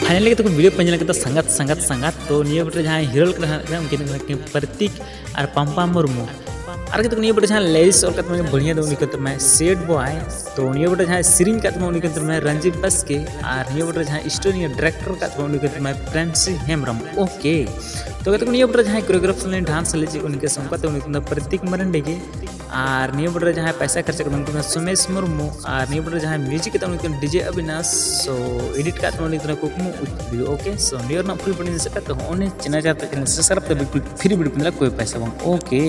Finally तो video पे नल संगत तो निये बटे जहाँ हीरो उनके प्रतीक और पंपा मुर्मू और तो निये बटे जहाँ लेरिस और बढ़िया दो उनके तो मैं सेट बॉय तो निये बटे जहाँ सीरीन का उनके तो मैं रंजीत बसके और निये बटे जहाँ स्टोरी डायरेक्टर का उनके तो मैं प्रेमसी हेम्ब्रम ओके तो निये बटे जहाँ कोरियोग्राफर डांस ले उनके संग उनके प्रतीक मरंडी के और निये बटे जहाँ पैसा खर्चा कर उनके सुमेश मुर्मू और निये बटे जहाँ म्यूजिक उनके डीजे अविनाश सो एडिट का उनके कुकमू वीडियो ओके सो नियर फुल बनी सकते हो चैनल चाहते हैं सब्सक्राइब बिल्कुल फ्री वीडियो कोई पैसा ओके।